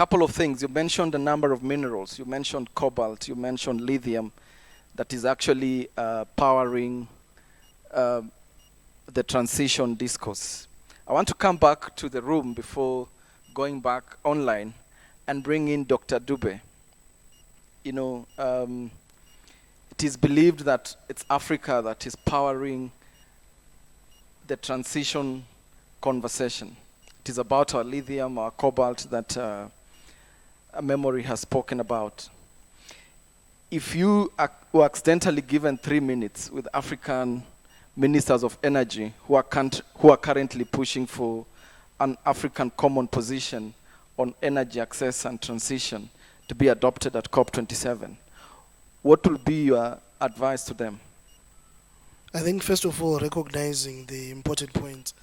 couple of things. You mentioned a number of minerals. You mentioned cobalt. You mentioned lithium that is actually powering the transition discourse. I want to come back to the room before going back online and bring in Dr. Dube. You know, it is believed that it's Africa that is powering the transition conversation. It is about our lithium, our cobalt that Memory has spoken about. If you were accidentally given 3 minutes with African ministers of energy who are currently pushing for an African common position on energy access and transition to be adopted at COP27, what will be your advice to them? I think, first of all, recognizing the important points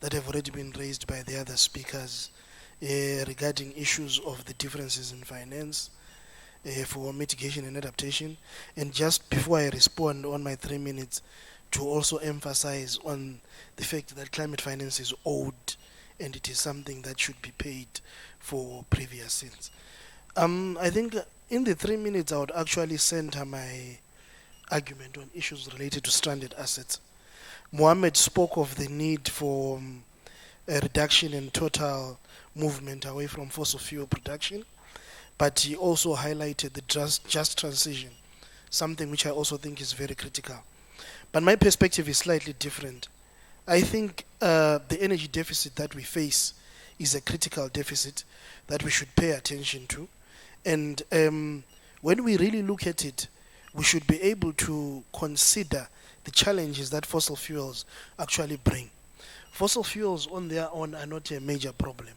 that have already been raised by the other speakers regarding issues of the differences in finance for mitigation and adaptation. And just before I respond on my 3 minutes, to also emphasize on the fact that climate finance is owed and it is something that should be paid for previous sins. I think in the 3 minutes I would actually center my argument on issues related to stranded assets. Mohamed spoke of the need for a reduction in total movement away from fossil fuel production, but he also highlighted the just transition, something which I also think is very critical. But my perspective is slightly different. I think the energy deficit that we face is a critical deficit that we should pay attention to. And when we really look at it, we should be able to consider the challenges that fossil fuels actually bring. Fossil fuels on their own are not a major problem.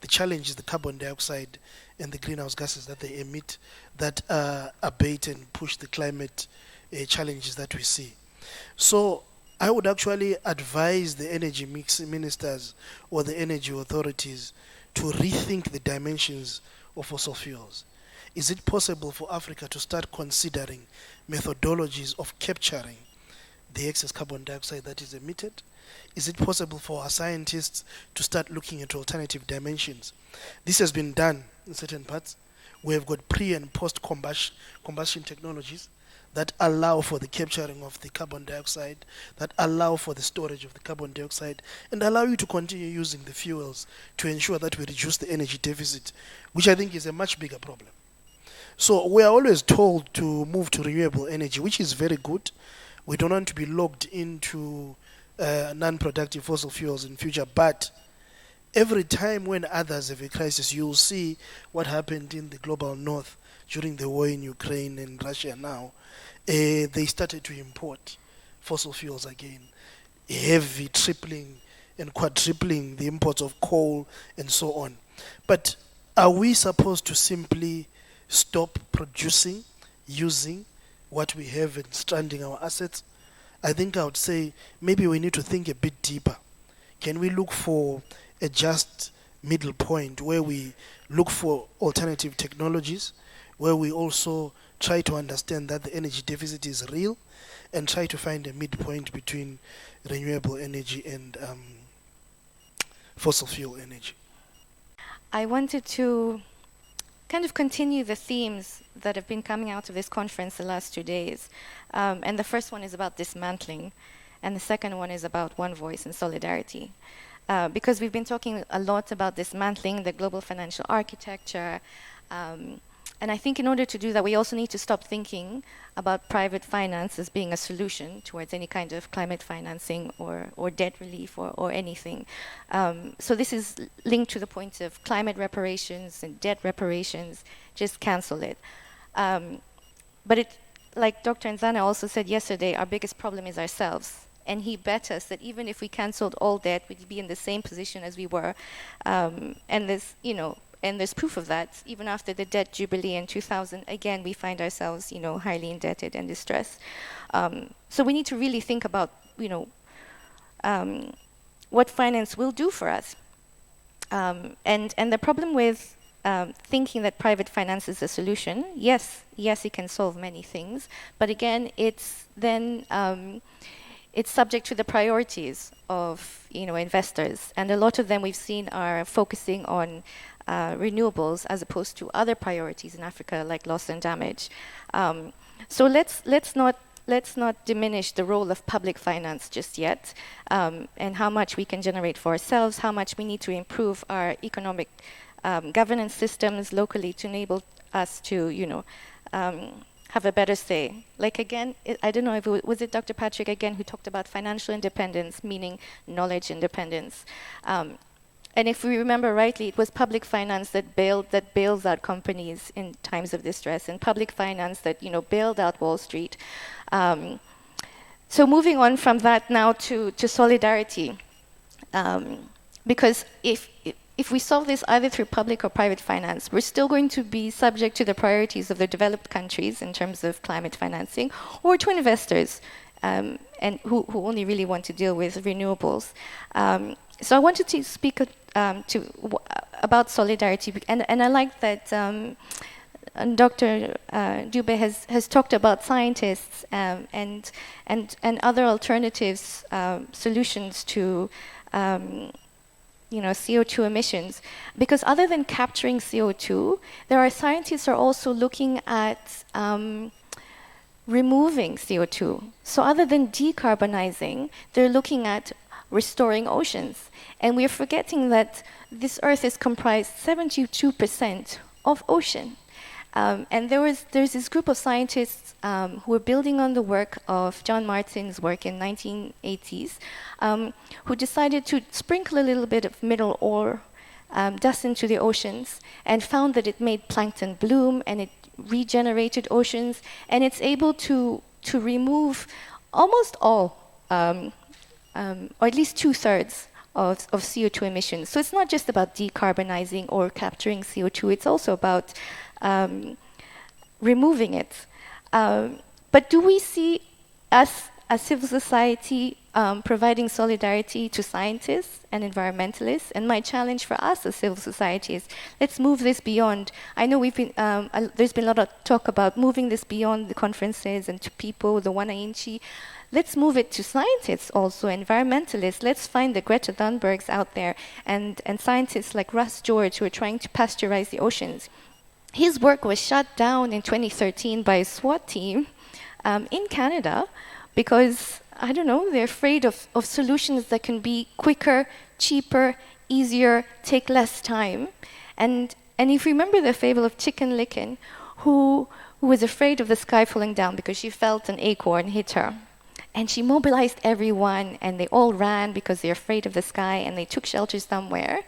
The challenge is the carbon dioxide and the greenhouse gases that they emit that abate and push the climate challenges that we see. So I would actually advise the energy ministers or the energy authorities to rethink the dimensions of fossil fuels. Is it possible for Africa to start considering methodologies of capturing the excess carbon dioxide that is emitted? Is it possible for our scientists to start looking at alternative dimensions? This has been done in certain parts. We have got pre- and post-combustion technologies that allow for the capturing of the carbon dioxide, that allow for the storage of the carbon dioxide, and allow you to continue using the fuels to ensure that we reduce the energy deficit, which I think is a much bigger problem. So we are always told to move to renewable energy, which is very good. We don't want to be locked into non-productive fossil fuels in future, but every time when others have a crisis, you'll see what happened in the global north during the war in Ukraine and Russia now. They started to import fossil fuels again, heavy tripling and quadrupling the imports of coal and so on. But are we supposed to simply stop producing, using what we have and stranding our assets? I think I would say maybe we need to think a bit deeper. Can we look for a just middle point where we look for alternative technologies, where we also try to understand that the energy deficit is real and try to find a midpoint between renewable energy and fossil fuel energy? I wanted to kind of continue the themes that have been coming out of this conference the last 2 days. And the first one is about dismantling, and the second one is about one voice and solidarity. Because we've been talking a lot about dismantling the global financial architecture, and I think in order to do that, we also need to stop thinking about private finance as being a solution towards any kind of climate financing or debt relief or anything. So this is linked to the point of climate reparations and debt reparations. Just cancel it. But it, like Dr. Nzana also said yesterday, our biggest problem is ourselves. And he bet us that even if we cancelled all debt, we'd be in the same position as we were. And there's proof of that. Even after the debt jubilee in 2000, again, we find ourselves, highly indebted and distressed. So we need to really think about, what finance will do for us. And the problem with thinking that private finance is a solution, yes, it can solve many things, but again, it's then it's subject to the priorities of investors, and a lot of them we've seen are focusing on renewables as opposed to other priorities in Africa like loss and damage. So let's not diminish the role of public finance just yet, and how much we can generate for ourselves, how much we need to improve our economic governance systems locally to enable us to, have a better say. Like again, I don't know if was it Dr. Patrick again who talked about financial independence, meaning knowledge independence. And if we remember rightly, it was public finance that bails out companies in times of distress, and public finance that bailed out Wall Street. So moving on from that now to solidarity, because if we solve this either through public or private finance, we're still going to be subject to the priorities of the developed countries in terms of climate financing, or to investors, and who only really want to deal with renewables. So I wanted to speak about solidarity, and I like that Dr. Dube has talked about scientists and other alternatives, solutions to CO2 emissions, because other than capturing CO2, there are scientists who are also looking at removing CO2. So other than decarbonizing, they're looking at restoring oceans. And we're forgetting that this Earth is comprised 72% of ocean. And there's this group of scientists who were building on the work of John Martin's work in 1980s, who decided to sprinkle a little bit of mineral ore dust into the oceans, and found that it made plankton bloom and it regenerated oceans, and it's able to remove almost all, or at least 2/3 of CO2 emissions. So it's not just about decarbonizing or capturing CO2, it's also about removing it. But do we see us as civil society providing solidarity to scientists and environmentalists? And my challenge for us as civil society is, let's move this beyond. I know there's been a lot of talk about moving this beyond the conferences and to people, the wananchi. Let's move it to scientists also, environmentalists. Let's find the Greta Thunbergs out there and scientists like Russ George who are trying to pasteurize the oceans. His work was shut down in 2013 by a SWAT team in Canada because, I don't know, they're afraid of solutions that can be quicker, cheaper, easier, take less time. And if you remember the fable of Chicken Licken, who was afraid of the sky falling down because she felt an acorn hit her. And she mobilized everyone, and they all ran because they're afraid of the sky, and they took shelter somewhere.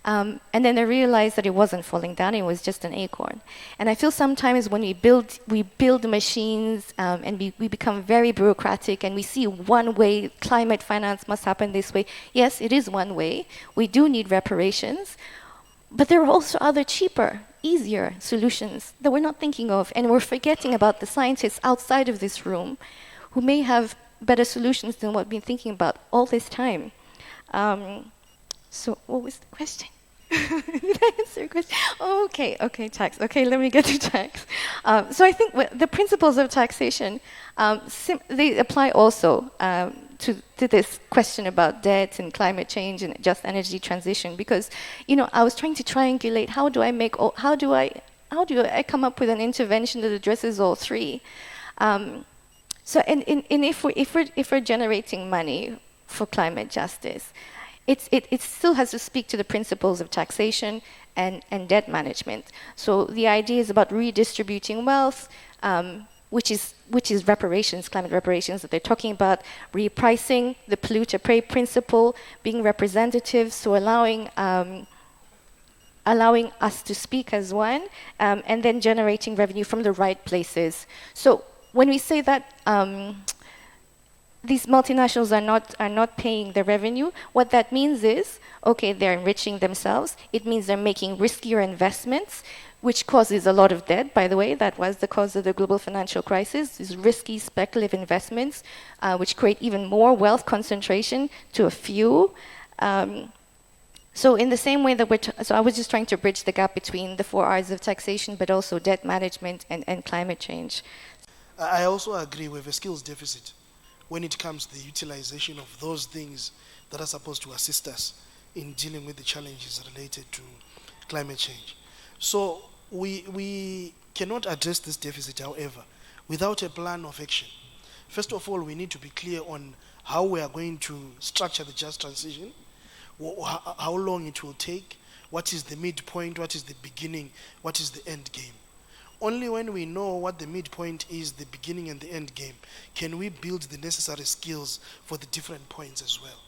And then they realized that it wasn't falling down, it was just an acorn. And I feel sometimes when we build machines and we become very bureaucratic and we see one way climate finance must happen this way. Yes, it is one way. We do need reparations. But there are also other cheaper, easier solutions that we're not thinking of. And we're forgetting about the scientists outside of this room who may have better solutions than what we've been thinking about all this time. So what was the question? Did I answer your question? Oh, okay, tax. Okay, let me get to tax. So I think the principles of taxation, they apply also to this question about debt and climate change and just energy transition, because, I was trying to triangulate how do I come up with an intervention that addresses all three? So if we're generating money for climate justice, it still has to speak to the principles of taxation and debt management. So the idea is about redistributing wealth, which is reparations, climate reparations that they're talking about, repricing, the polluter pay principle, being representative, so allowing us to speak as one, and then generating revenue from the right places. So when we say that these multinationals are not paying the revenue, what that means is, okay, they're enriching themselves. It means they're making riskier investments, which causes a lot of debt, by the way. That was the cause of the global financial crisis, these risky speculative investments, which create even more wealth concentration to a few. So in the same way that so I was just trying to bridge the gap between the 4 R's of taxation, but also debt management and climate change. I also agree with a skills deficit when it comes to the utilization of those things that are supposed to assist us in dealing with the challenges related to climate change. So we cannot address this deficit, however, without a plan of action. First of all, we need to be clear on how we are going to structure the just transition, how long it will take, what is the midpoint, what is the beginning, what is the end game. Only when we know what the midpoint is, the beginning and the end game, can we build the necessary skills for the different points as well.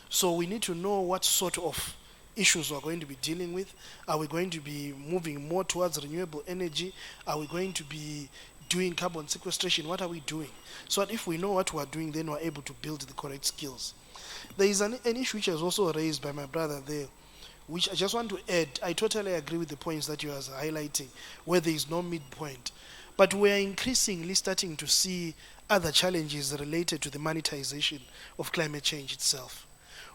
So we need to know what sort of issues we're going to be dealing with. Are we going to be moving more towards renewable energy? Are we going to be doing carbon sequestration? What are we doing? So that if we know what we're doing, then we're able to build the correct skills. There is an issue which was also raised by my brother there, which I just want to add. I totally agree with the points that you are highlighting, where there is no midpoint. But we are increasingly starting to see other challenges related to the monetization of climate change itself,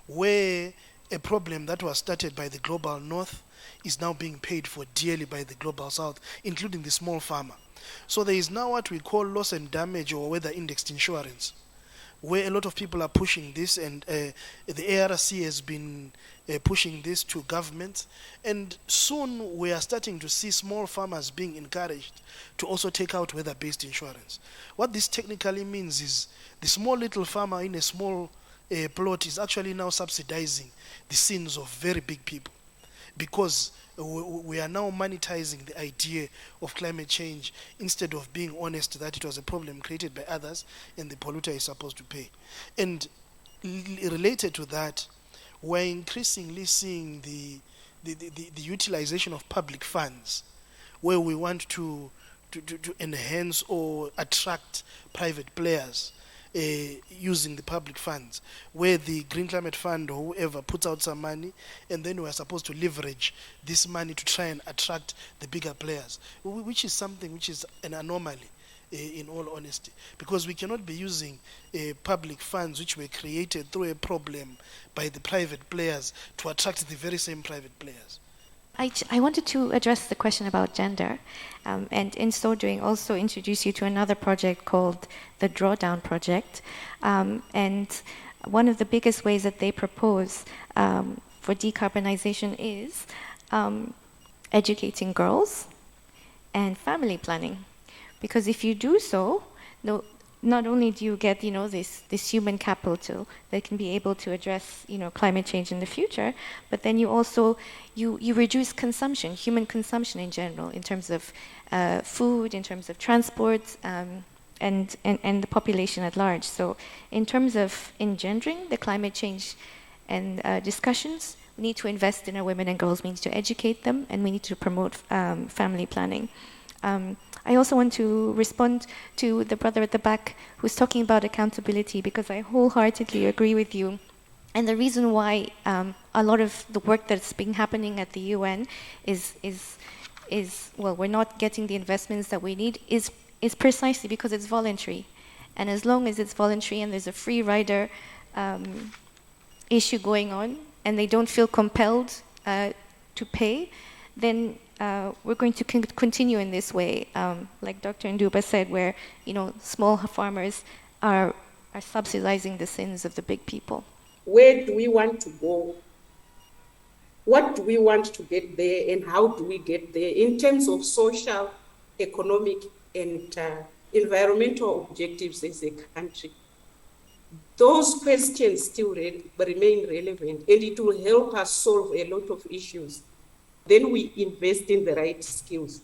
where a problem that was started by the global north is now being paid for dearly by the global south, including the small farmer. So there is now what we call loss and damage or weather indexed insurance, where a lot of people are pushing this, and the ARC has been pushing this to government. And soon we are starting to see small farmers being encouraged to also take out weather-based insurance. What this technically means is the small little farmer in a small plot is actually now subsidizing the sins of very big people, because we are now monetizing the idea of climate change instead of being honest that it was a problem created by others and the polluter is supposed to pay. And related to that, we're increasingly seeing the utilization of public funds, where we want to enhance or attract private players using the public funds, where the Green Climate Fund or whoever puts out some money, and then we're supposed to leverage this money to try and attract the bigger players, which is something which is an anomaly, in all honesty, because we cannot be using public funds which were created through a problem by the private players to attract the very same private players. I wanted to address the question about gender, and in so doing also introduce you to another project called the Drawdown Project. And one of the biggest ways that they propose for decarbonization is educating girls and family planning. Because if you do so, not only do you get, this human capital that can be able to address, climate change in the future, but then you also, you reduce consumption, human consumption in general, in terms of food, in terms of transport, and the population at large. So in terms of engendering the climate change and discussions, we need to invest in our women and girls, we need to educate them, and we need to promote family planning. I also want to respond to the brother at the back who's talking about accountability, because I wholeheartedly agree with you. And the reason why a lot of the work that's been happening at the UN is we're not getting the investments that we need is precisely because it's voluntary. And as long as it's voluntary and there's a free rider issue going on, and they don't feel compelled to pay, then we're going to continue in this way, like Dr. Nduba said, where small farmers are subsidizing the sins of the big people. Where do we want to go? What do we want to get there, and how do we get there in terms of social, economic, and environmental objectives as a country? Those questions still remain relevant, and it will help us solve a lot of issues. Then we invest in the right skills.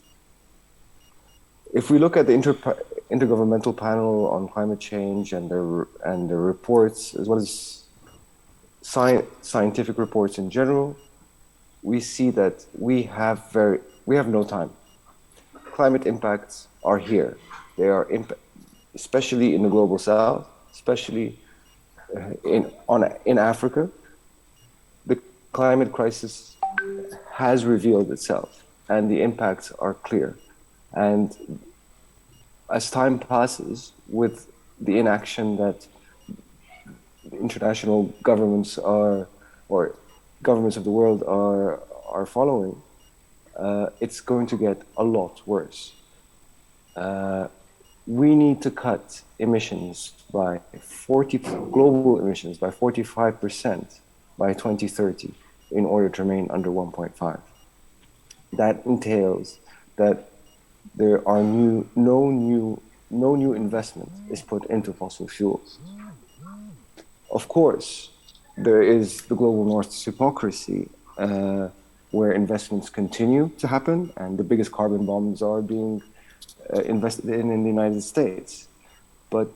If we look at the Intergovernmental Panel on Climate Change and the reports, as well as scientific reports in general, we see that we have no time. Climate impacts are here. They are especially in the global south, especially in Africa. The climate crisis has revealed itself, and the impacts are clear. And as time passes, with the inaction that international governments or governments of the world are following, it's going to get a lot worse. We need to cut emissions by global emissions by 45% by 2030 in order to remain under 1.5. that entails that there are no new investment is put into fossil fuels. Of course, there is the global north's hypocrisy, where investments continue to happen, and the biggest carbon bombs are being invested in the United States. But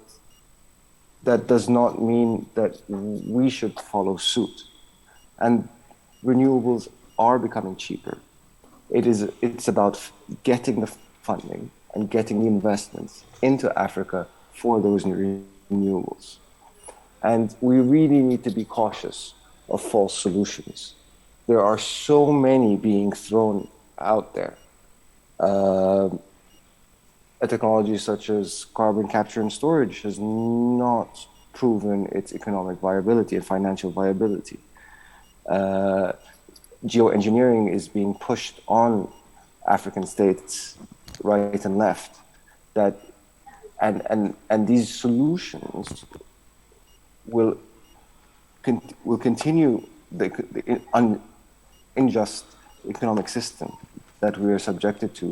that does not mean that we should follow suit. And renewables are becoming cheaper. It's about getting the funding and getting the investments into Africa for those renewables. And we really need to be cautious of false solutions. There are so many being thrown out there. A technology such as carbon capture and storage has not proven its economic viability and financial viability. Geoengineering is being pushed on African states right and left. And these solutions will continue the unjust economic system that we are subjected to,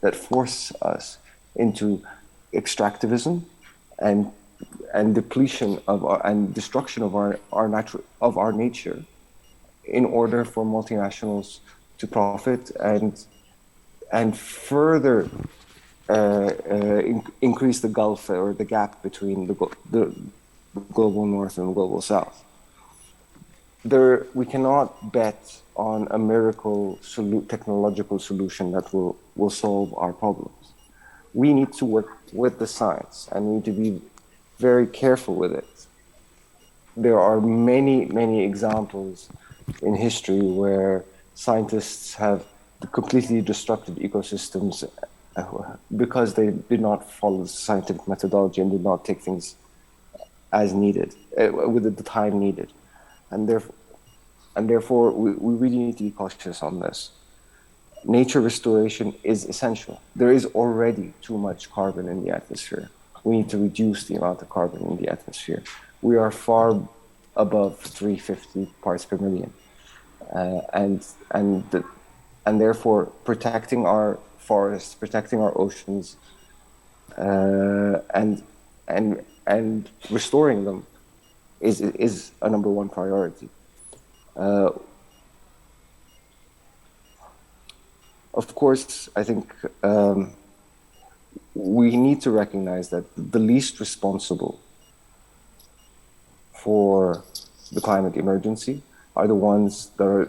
that force us into extractivism and depletion of and destruction of our nature, in order for multinationals to profit and further increase the gulf or the gap between the global north and the global south. We cannot bet on a miracle technological solution that will solve our problems. We need to work with the science, and we need to be very careful with it. There are many examples in history where scientists have completely disrupted ecosystems because they did not follow the scientific methodology and did not take things as needed, with the time needed. And therefore we really need to be cautious on this. Nature restoration is essential. There is already too much carbon in the atmosphere. We need to reduce the amount of carbon in the atmosphere. We are far above 350 parts per million. And therefore protecting our forests, protecting our oceans, and restoring them is a number one priority. Of course, I think we need to recognize that the least responsible for the climate emergency are the ones that are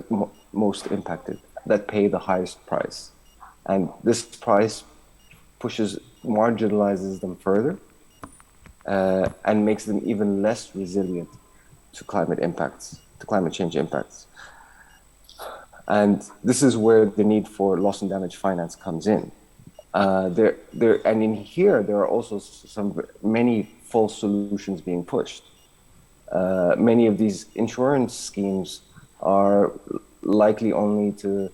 most impacted, that pay the highest price. And this price marginalizes them further, and makes them even less resilient to climate change impacts. And this is where the need for loss and damage finance comes in. And in here, there are also many false solutions being pushed. Many of these insurance schemes are likely only to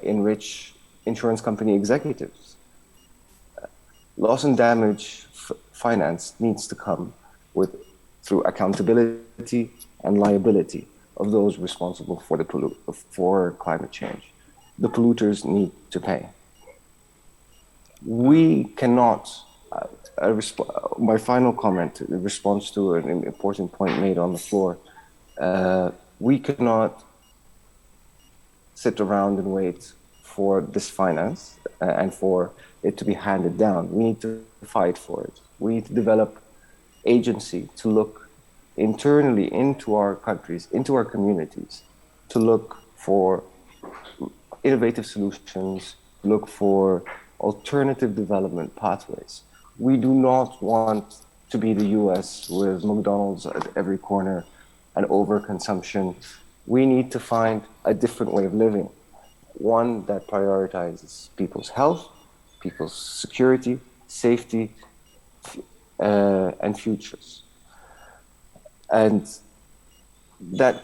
enrich insurance company executives. Loss and damage finance needs to come through accountability and liability of those responsible for climate change. The polluters need to pay. We cannot, my final comment in response to an important point made on the floor, we cannot sit around and wait for this finance and for it to be handed down. We need to fight for it. We need to develop agency to look internally into our countries, into our communities, to look for innovative solutions, look for alternative development pathways. We do not want to be the US with McDonald's at every corner and overconsumption. We need to find a different way of living, one that prioritizes people's health, people's security, safety, and futures. And that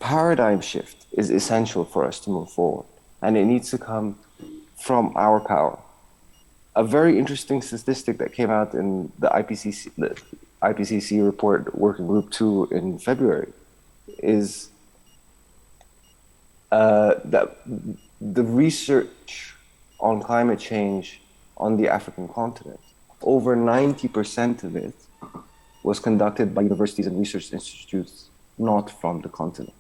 paradigm shift is essential for us to move forward. And it needs to come from our power. A very interesting statistic that came out in the IPCC report, Working Group 2 in February, is that the research on climate change on the African continent, over 90% of it was conducted by universities and research institutes not from the continent.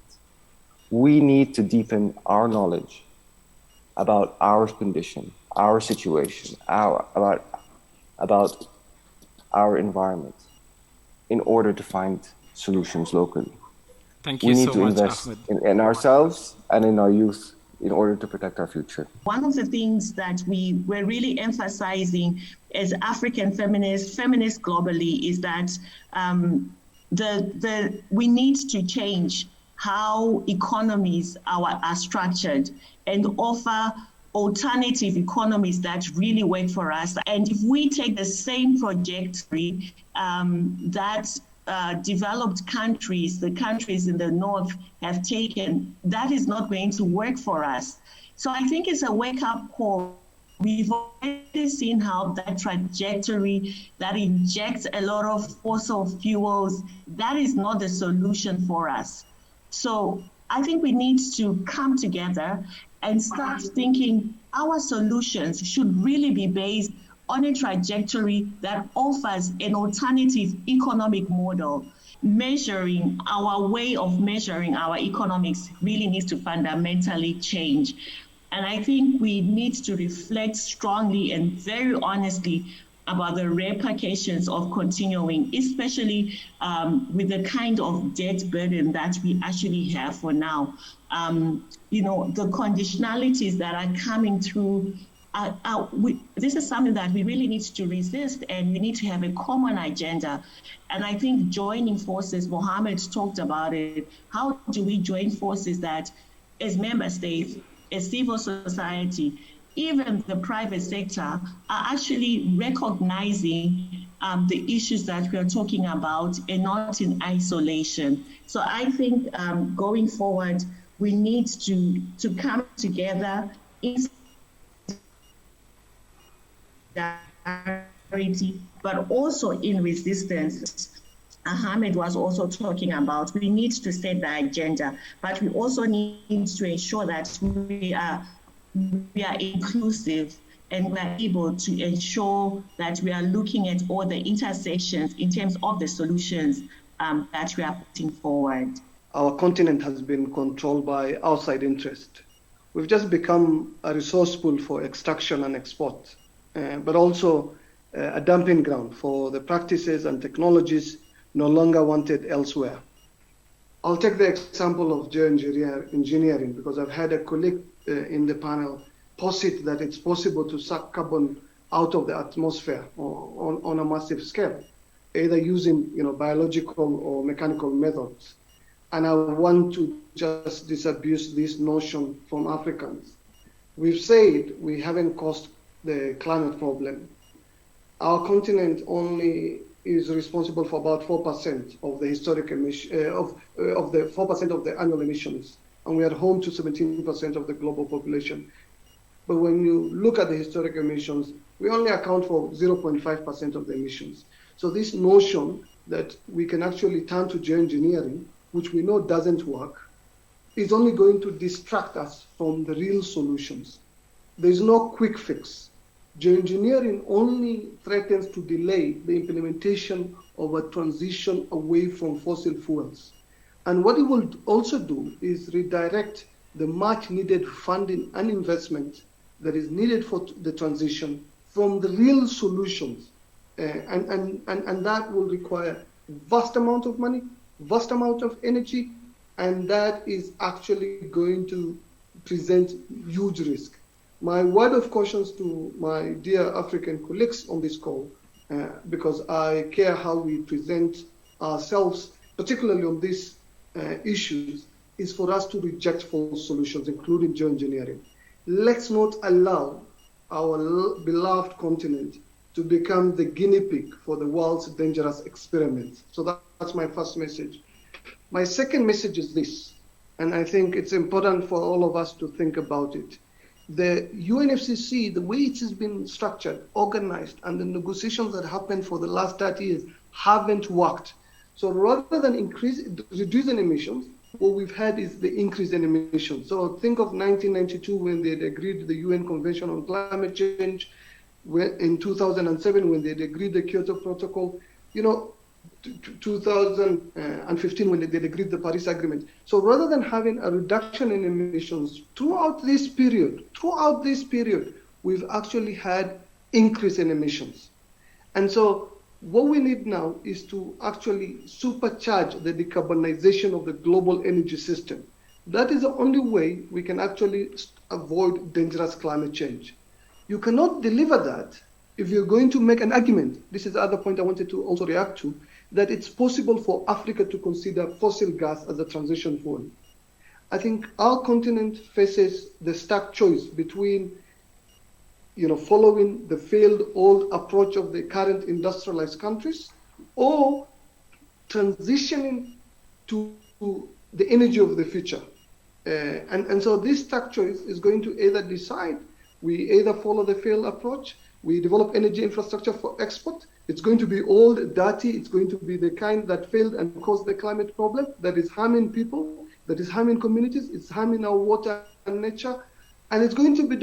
We need to deepen our knowledge about our condition, our situation, about our environment in order to find solutions locally. Thank you We need so to much, invest Ahmed. in ourselves and in our youth in order to protect our future. One of the things that we were really emphasizing as African feminists globally, is that we need to change how economies are structured and offer alternative economies that really work for us. And if we take the same trajectory that developed countries, the countries in the north have taken, that is not going to work for us. So I think it's a wake-up call. We've already seen how that trajectory that injects a lot of fossil fuels, that is not the solution for us. So I think we need to come together and start thinking our solutions should really be based on a trajectory that offers an alternative economic model. Measuring our way of measuring our economics really needs to fundamentally change. And I think we need to reflect strongly and very honestly about the repercussions of continuing, especially with the kind of debt burden that we actually have for now. The conditionalities that are coming through, this is something that we really need to resist, and we need to have a common agenda. And I think joining forces, Mohamed talked about it. How do we join forces that as member states, as civil society, even the private sector are actually recognizing the issues that we are talking about and not in isolation. So I think going forward, we need to come together in solidarity, but also in resistance. Ahmed was also talking about, we need to set the agenda, but we also need to ensure that we are inclusive and we are able to ensure that we are looking at all the intersections in terms of the solutions that we are putting forward. Our continent has been controlled by outside interest. We've just become a resource pool for extraction and export, but also a dumping ground for the practices and technologies no longer wanted elsewhere. I'll take the example of geoengineering because I've had a colleague in the panel posit that it's possible to suck carbon out of the atmosphere on a massive scale, either using biological or mechanical methods. And I want to just disabuse this notion from Africans. We've said we haven't caused the climate problem. Our continent only is responsible for about 4% of the historic emission of the 4% of the annual emissions, and we are home to 17% of the global population. But when you look at the historic emissions, we only account for 0.5% of the emissions. So this notion that we can actually turn to geoengineering, which we know doesn't work, is only going to distract us from the real solutions. There's no quick fix. Geoengineering only threatens to delay the implementation of a transition away from fossil fuels. And what it will also do is redirect the much needed funding and investment that is needed for the transition from the real solutions. And that will require vast amount of money, vast amount of energy, and that is actually going to present huge risk. My word of caution to my dear African colleagues on this call, because I care how we present ourselves, particularly on these issues, is for us to reject false solutions, including geoengineering. Let's not allow our beloved continent to become the guinea pig for the world's dangerous experiment. So that's my first message. My second message is this, and I think it's important for all of us to think about it. The UNFCCC, the way it has been structured, organized, and the negotiations that happened for the last 30 years haven't worked. So rather than reducing emissions, what we've had is the increase in emissions. So think of 1992 when they had agreed to the UN Convention on Climate Change, in 2007 when they had agreed the Kyoto Protocol, 2015 when they agreed the Paris Agreement. So rather than having a reduction in emissions throughout this period, we've actually had increase in emissions. And so what we need now is to actually supercharge the decarbonization of the global energy system. That is the only way we can actually avoid dangerous climate change. You cannot deliver that if you're going to make an argument. This is the other point I wanted to also react to, that it's possible for Africa to consider fossil gas as a transition fuel. I think our continent faces the stark choice between following the failed old approach of the current industrialized countries or transitioning to the energy of the future. And so this stark choice is going to either decide, we either follow the failed approach, we develop energy infrastructure for export. It's going to be old, dirty, it's going to be the kind that failed and caused the climate problem, that is harming people, that is harming communities, it's harming our water and nature. And it's going to be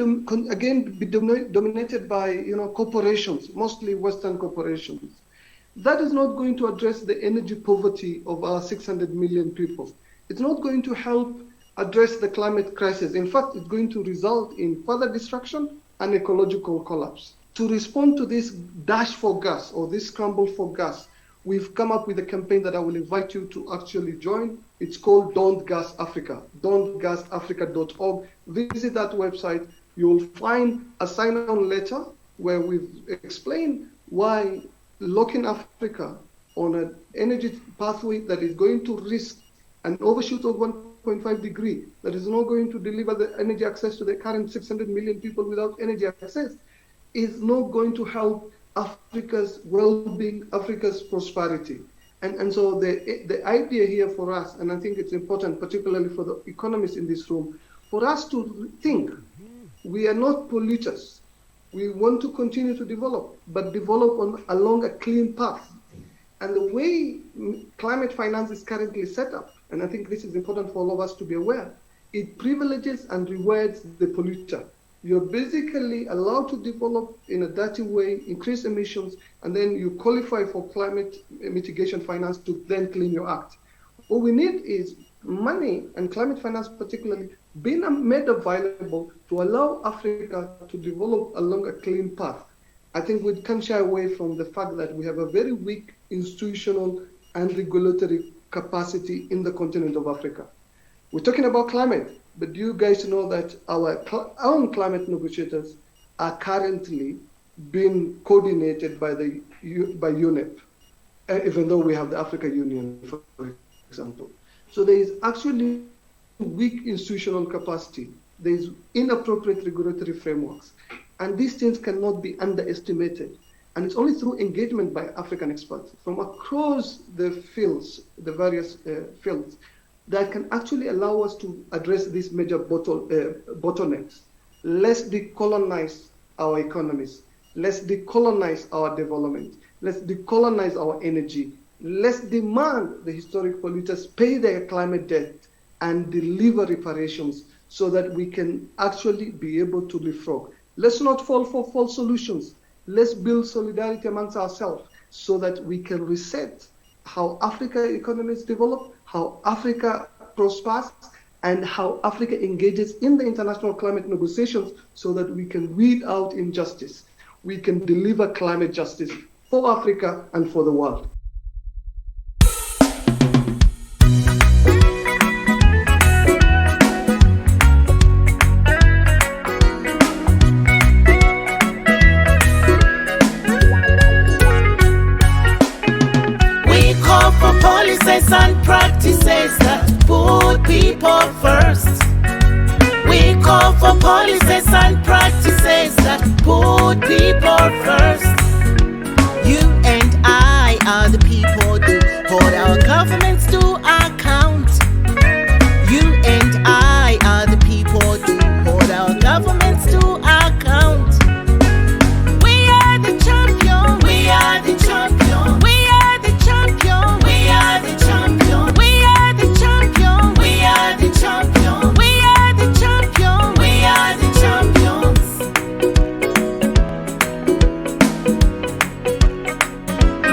dominated by corporations, mostly Western corporations. That is not going to address the energy poverty of our 600 million people. It's not going to help address the climate crisis. In fact, it's going to result in further destruction and ecological collapse. To respond to this dash for gas or this scramble for gas, we've come up with a campaign that I will invite you to actually join. It's called Don't Gas Africa, don'tgasafrica.org. Visit that website. You'll find a sign-on letter where we've explained why locking Africa on an energy pathway that is going to risk an overshoot of 1.5 degree, that is not going to deliver the energy access to the current 600 million people without energy access, is not going to help Africa's well-being, Africa's prosperity. And so the idea here for us, and I think it's important, particularly for the economists in this room, for us to think we are not polluters. We want to continue to develop, but develop along a clean path. And the way climate finance is currently set up, and I think this is important for all of us to be aware, it privileges and rewards the polluter. You're basically allowed to develop in a dirty way, increase emissions, and then you qualify for climate mitigation finance to then clean your act. What we need is money, and climate finance particularly, being made available to allow Africa to develop along a clean path. I think we can't shy away from the fact that we have a very weak institutional and regulatory capacity in the continent of Africa. We're talking about climate, but do you guys know that our own climate negotiators are currently being coordinated by UNEP, even though we have the Africa Union, for example. So there is actually weak institutional capacity. There is inappropriate regulatory frameworks. And these things cannot be underestimated. And it's only through engagement by African experts from across the fields, the various fields, that can actually allow us to address these major bottlenecks. Let's decolonize our economies. Let's decolonize our development. Let's decolonize our energy. Let's demand the historic polluters pay their climate debt and deliver reparations so that we can actually be able to leapfrog. Let's not fall for false solutions. Let's build solidarity amongst ourselves so that we can reset how Africa economies develop, how Africa prospers, and how Africa engages in the international climate negotiations so that we can weed out injustice. We can deliver climate justice for Africa and for the world. Policies and practices that put people first. We call for policies